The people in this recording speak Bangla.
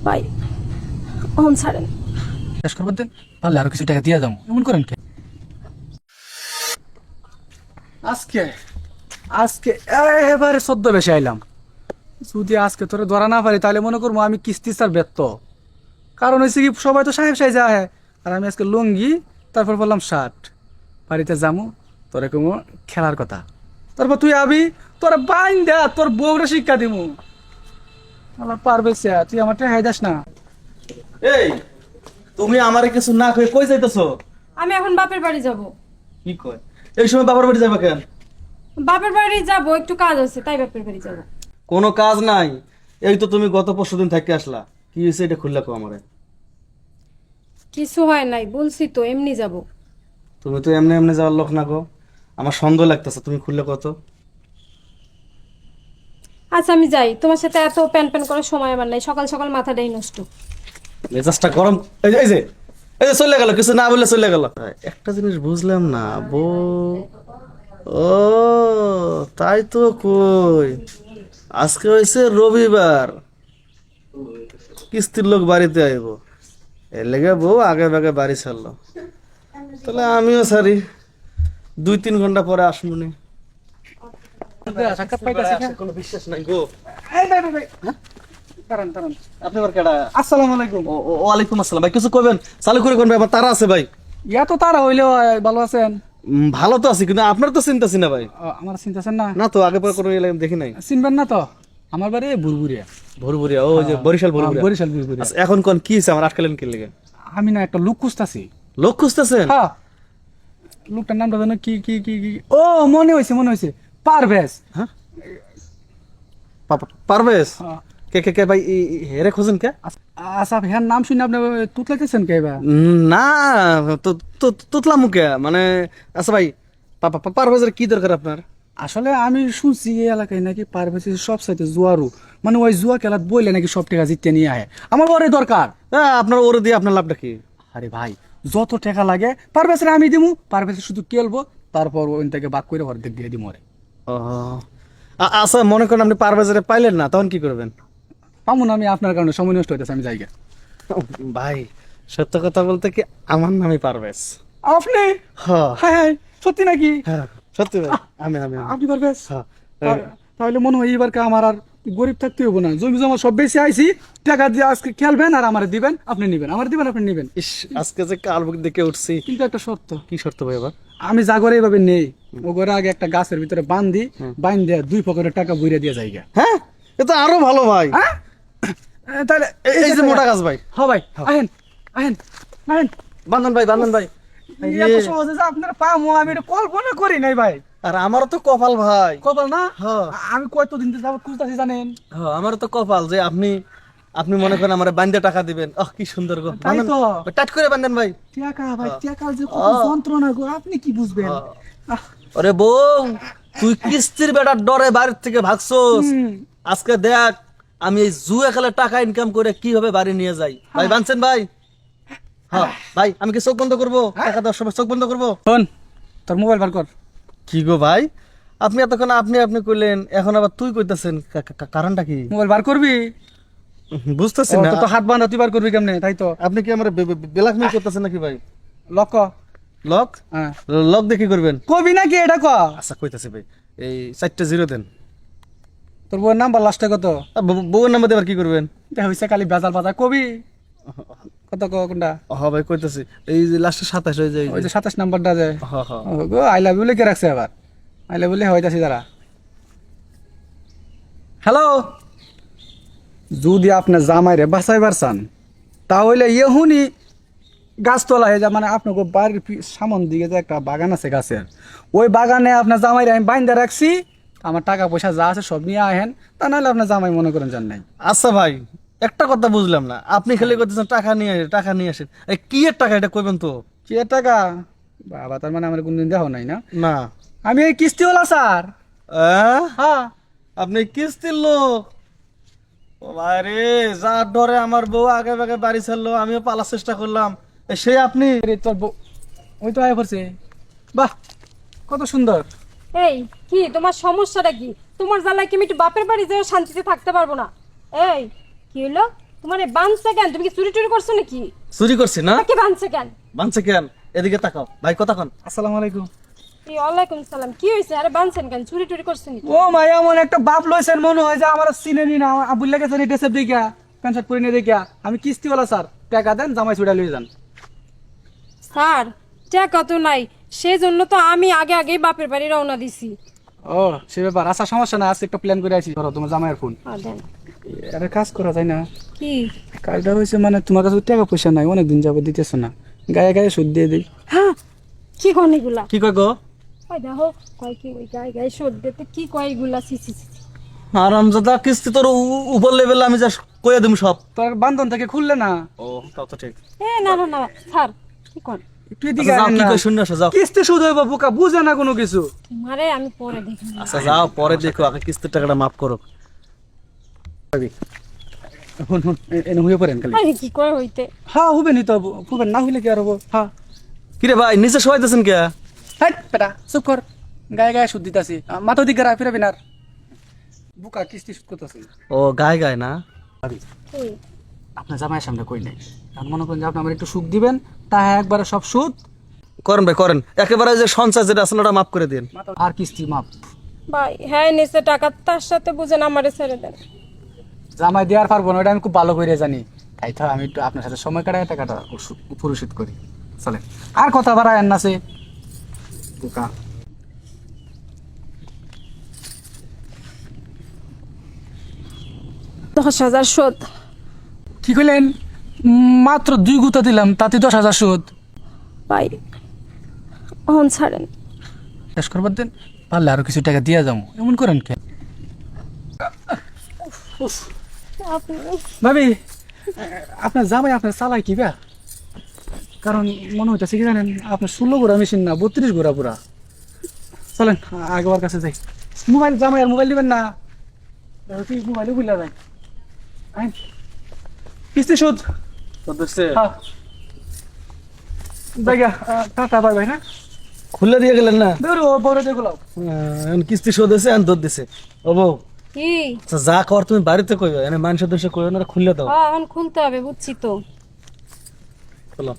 ভাই ওহন ছাড়েন। শেষ করবেন দেন, পারলে আরো কিছু টাকা দিয়ে যাবো, এমন করেন কে? আজকে আজকে এবারে সদ্য বেশি আইলাম। যদি আজকে তোরে ধরা না পারি তাহলে মনে করবো আমি কিস্তি স্যার ব্যর্থ। কারণ হয়েছে কি, সবাই তো সাহেব সাহেব যায়, আর আমি আজকে লুঙ্গি তারপর বললাম শার্ট। বাড়িতে যাবো, তোরে কমো খেলার কথা, তারপর তুই আবি, তোরা বাইন দে, তোর বউরে শিক্ষা দিমু। আমার পারবে সে, তুই আমার টাকা দাস না। এই তুমি আমারে কিছু না কই কই যাইতেছো? আমি এখন বাপের বাড়ি যাব। কি কয় এই সময় বাবার বাড়ি যাবে কেন? বাপের বাড়ি যাব, একটু কাজ আছে তাই বাপের বাড়ি যাব। কোনো কাজ নাই, এই তো তুমি গত পরশুদিন থেকে আসলা, কি হয়েছে এটা খুললা কো আমারে। কিছু হয় নাই, বলছি তো এমনি যাব। তুমি তো এমনি এমনি যাওয়ার লোক না গো, আমার সন্দেহ লাগতেছে, তুমি খুললে কত। আচ্ছা আমি যাই, তোমার সাথে এত প্যান প্যান করার সময় আমার নাই, সকাল সকাল মাথাটাই নষ্ট। মেজাজটা গরম। এই যে চলে গেল, কিছু না বললে চলে গেল। একটা জিনিস বুঝলাম না বউ, ও তাই তো কই, আজকে হয়েছে রবিবার, কিস্তির লোক বাড়িতে আইব, এর লেগে বউ আগে ভাগে বাড়ি ছাড়লো। তাহলে আমিও সারি 2-3 ঘন্টা পরে আসবো নি। সাক্ষাৎ পাইতাছি না? কোনো বিশ্বাস নাই গো। এই ভাই ভাই ভাই, দাঁড়ান দাঁড়ান। আপনি আবার কেডা? আসসালামু আলাইকুম। ওয়ালাইকুম আসসালাম ভাই, কিছু কইবেন? চালু করে কোন ভাই, আমার তারা আছে ভাই। ইয়া তো তারা হইলেও ভালো আছেন? ভালো তো আছি, কিন্তু আপনার তো চিন্তাছি না ভাই। আমার চিন্তাছেন না? না তো, আগে পরে কোনো দেখি নাই। চিনবেন না তো? আমার বাড়ি বুরবুরিয়া। ভরভরিয়া, ও যে বরিশাল ভরভরিয়া। বরিশাল বুরবুরিয়া। আচ্ছা, এখন কোন কি হইছে, আমার আটকালেন কি লেগে? আমি না একটা লোক খুঁজতাছি। লোক খুঁজতেছেন? হ্যাঁ, লোকটার নামটা জানো কি কি কি কি? ও মনে হইছে মনে হইছে, পারভেজ। হ্যাঁ, পারবেশ। হ্যাঁ। কে কে কে ভাই, হেরে খোঁজেন কে? আচ্ছা হ্যাঁ, নাম শুনে আপনি তুতলাইতেছেন কে বা? না, তো তুতলা মুখে মানে। আচ্ছা ভাই, পারভেজের কি দরকার আপনার? আসলে আমি শুনছি এই এলাকায় নাকি পারভেজ সব সাইতে জুয়ারু, মানে ওই জুয়া খেলাত বইলে নাকি সব টাকা জিতে নিয়ে আয়। আমার ওরে দরকার। আপনার ওরে দিয়ে আপনার লাভটা কি? আরে ভাই, যত টাকা লাগে পারভেজরে আমি দিমু, পারভেজ শুধু খেলবো, তারপর ওই থেকে বাক করে অর্ধেক দিয়ে দিমু ওরে। ও আচ্ছা, মনে করেন আপনি পারভেজরে পাইলেন না, তখন কি করবেন? পামু না, আমি আপনার কারণে সময় নষ্ট হইতেছে, আমি জায়গা। ভাই সত্য কথা বলতে কি, আমার নামই পারভেজ। আপনি? হ্যাঁ হ্যাঁ হ্যাঁ, সত্যি নাকি? হ্যাঁ, সত্যি ভাই, আমি। আপনি পারভেজ? হ্যাঁ। তাহলে মনে হয় এবার আমার আর গরিব থাকতে হবো না, জমি জমা সব বেশি আইছি, টাকা দিয়ে আজকে খেলবেন আর আমার দিবেন, আপনি নিবেন, আমার দিবেন আপনি নিবেন। ইস, আজকে যে কাল বুক দেখে উঠছি। কিন্তু একটা শর্ত। কি শর্ত ভাই এবার? আমি যা করে এইভাবে নেই, ও করে আগে একটা গাছের ভিতরে বান্ধি, বাইন দিয়ে 2 পকেটের টাকা বুইরা দিয়ে যাইগা। হ্যাঁ, এ তো আরো ভালো ভাই। হ্যাঁ, তাহলে এই যে মোটা গাছ ভাই। হ্যাঁ ভাই, আহেন আহেন আহেন। বান্ধন ভাই। এত সহজে যে আপনার পামো আমি এটা কল্পনা করি নাই ভাই। আর আমারও তো কপাল ভাই। কপাল না? হ্যাঁ। আমি কতদিন যাবত খুঁজতেছি জানেন? হ্যাঁ, আমারও তো কপাল যে আপনি মনে করেন আমার বান্ধে টাকা দিবেন। কি সুন্দর গো। তাই তো। টাট করে বান্ধেন ভাই। টাকা ভাই, টাকা যে কত যন্ত্রণা গো, আপনি কি বুঝবেন? আরে বউ, তুই কিস্তির বেটার ডরে বাড়ির থেকে ভাগছস। আজকে দেখ আমি এই জুয়া খেলে টাকা ইনকাম করে কিভাবে বাড়ি নিয়ে যাই। ভাই বানছেন ভাই? হ্যাঁ ভাই, আমি কি চোখ বন্ধ করবো? টাকা দেওয়ার সময় চোখ বন্ধ করবো? শোন, তোর মোবাইল বার কর। কি গো ভাই, আপনি এতক্ষণ আপনি কইলেন, এখন আবার তুই কইতাছেন, কারণটা কি? মোবাইল বার করবি? বুঝতেছি না। তো হাত বান্ধা, তুই বার করবি কেমনে? তাই তো। আপনি কি আমার ব্ল্যাকমেল করতেছেন নাকি ভাই? লক। লক? হ্যাঁ, লক দেখি করবেন? কবি নাকি এটা ক? আচ্ছা কইতাছি ভাই, এই 4টা 0 দেন। তোর বউয়ের নাম্বার লাস্টে কত? বউয়ের নাম্বার দেবার কি করবেন? এটা হইছে খালি বেজাল বাজার, কবি কত কোনটা? হ্যাঁ ভাই কইতাছি, এই যে লাস্টে 27 হয়ে যায়। ওই যে 27 নাম্বারটা যে। হ্যাঁ হ্যাঁ। ও গো, আই লাভ ইউ লিখে রাখছে আবার। আই লাভ ইউ লিখে হইতাছি যারা। হ্যালো, যদি আপনি জামাইরে বাঁচাইবার চান তাহলে ইহুনি গাছতলা হয়ে যা, মানে আপনার বাড়ির সামন দিকে যে একটা বাগান আছে গাছের, ওই বাগানে আপনার জামাইরে আমি বাইন্দা রাখছি, আমার টাকা পয়সা যা আছে সব নিয়ে আহেন, তা নাহলে আপনার জামাই মনে করেন জান নাই। আচ্ছা ভাই, একটা কথা বুঝলাম না, আপনি খালি কইতেছেন টাকা নিয়ে আসেন, এই কি এর টাকা এটা কইবেন তো? কি এর টাকা? বাবা, তার মানে আমার কোনদিন দেখো নাই না? না। আমি এই কিস্তিওয়ালা স্যার। হ্যাঁ। আপনি কিস্তির লোক? ও ভাই রে, যার ডরে আমার বউ আগে ভাগে বাড়ি ছাড়লো, আমিও পালার চেষ্টা করলাম, সে আপনি? আরে তোর বউ ওই তো আয় পড়ছে। বাহ, কত সুন্দর। এই কি তোমার সমস্যাটা কি? তোমার জ্বালায় কি আমি একটু বাপের বাড়ি যেয়ে শান্তিতে থাকতে পারবো না? এই কি হলো? তোমার বানছে কেন? তুমি কি চুরি টুরি করছো নাকি? চুরি করছি না? কি বানছে কেন? বানছে কেন? এদিকে তাকাও ভাই, কথা কন। আসসালামু আলাইকুম। এই ওয়ালাইকুম সালাম। কি হইছে? আরে বানছেন কেন? চুরি টুরি করছেন নাকি? ও মাই, এমন একটা বাপ লইছেন মনে হয় যে আমার চিনেনি না। আবুল্লা গেছেন এটা সব দেখা, প্যান্ট শার্ট পরে নিয়ে দেখা। আমি কিস্তিওয়ালা স্যার, টাকা দেন, জামাই ছুড়া লয়ে যান। স্যার, টাকা তো নাই, সেই জন্য তো আমি আগে আগেই বাপের বাড়ি রওনা দিছি। ও সে ব্যাপার। আচ্ছা সমস্যা না, আজকে একটা প্ল্যান করে আছি। ধরো তোমার জামাইয়ের ফোন, দেন। একটা কাজ করা যায় না? কি? কাজটা হয়েছে মানে তোমার কাছে টাকা পয়সা নাই, অনেকদিন যাবো দিতেছো না, গায়ে গায়ে সুদ দিয়ে দিই। হ্যাঁ, কি কোন এগুলা? কি কয় গো? ওই দেখো, কয় কি ওই গায়ে গায়ে শোধ দিতে কি কয় এগুলা? C C C. আরামজাদা, কিস্তি তোর উপর লেভেলে আমি যা কইয়া দিম সব। তোর বান্ধন থেকে খুললে না? ও তাও তো ঠিক। না না না স্যার, কি কোন? একটু এদিকে আচ্ছা, যাও, আয়েন কি না। কই শুনে আসো, যাও। কিস্তি সুদ হইব, বোকা বুঝে না কোনো কিছু। মারে আমি পরে দেখি। আচ্ছা যাও, পরে দেখো, আগে কিস্তির টাকাটা মাফ করো। হুন হুন, এনে হয়ে পড়েন খালি। আরে কি কয় হইতে? হ্যাঁ হবে নি তো, হবে না হইলে কি আর হবো? হ্যাঁ। কিরে ভাই, নিচে শোয়াইতেছেন কে? হাট বেটা, চুপ কর। গায়ে গায়ে সুদ দিতাছি, মাথা দিকে রাখ, ফিরাবি না আর। বোকা কিস্তি সুদ করতেছি। ও গায়ে গায়ে না? কই? আপনার জামাইয়ের সামনে কই নাই, আমি মনে করেন যে আপনি আমার একটু সুখ দিবেন, তা একবারে সব সুদ করেন ভাই করেন, একেবারে যে সঞ্চয় যেটা আছে না ওটা মাফ করে দিন। আর কিস্তি মাপ। ভাই হ্যাঁ নিচে টাকা, তার সাথে বুঝেন আমারে ছেড়ে দেন। জামাই দেওয়ার পারবো না, ওটা আমি খুব ভালো করে জানি। তাই তো আমি একটু আপনার সাথে সময় কাটাই টাকাটা পরিশোধ করি। চলেন, আর কথা বাড়ায় না সে বোকা। 10,000 শোধ। কি কইলেন? মাত্র 2 গুতা দিলাম, তাতে 10,000 সুদ? ভাই অহন ছাড়েন। শেষ করবার দেন, পারলে আরো কিছু টাকা দিয়ে যাবো। এমন করেন কেন আপনি ভাবি? আপনার জামাই আপনার চালায় কি বা? কারণ মনে হইতেছে কি জানেন, আপনার 16 গোড়া মেশিন না, 32 গোড়া পুরা। চলেন আগেবার কাছে যাই। মোবাইল, জামাই আর মোবাইল দিবেন না, মোবাইলে বুঝলা যায়। আইন কিস্তি সুদ। হ্যাঁ জায়গা টাটা, বাই বাই। হ্যাঁ খুলে দিয়ে গেলেন না? বেরো বড় যেগুলো। এখন কিস্তি শোধ হয়েছে, এখন দোধ দিছে। ও বউ, কি? আচ্ছা যা কর তুমি বাড়িতে কইবে, এনে মানুষের দেশে কইবে না, খুললে দাও। এখন খুলতে হবে, বুঝছি তো। চলো।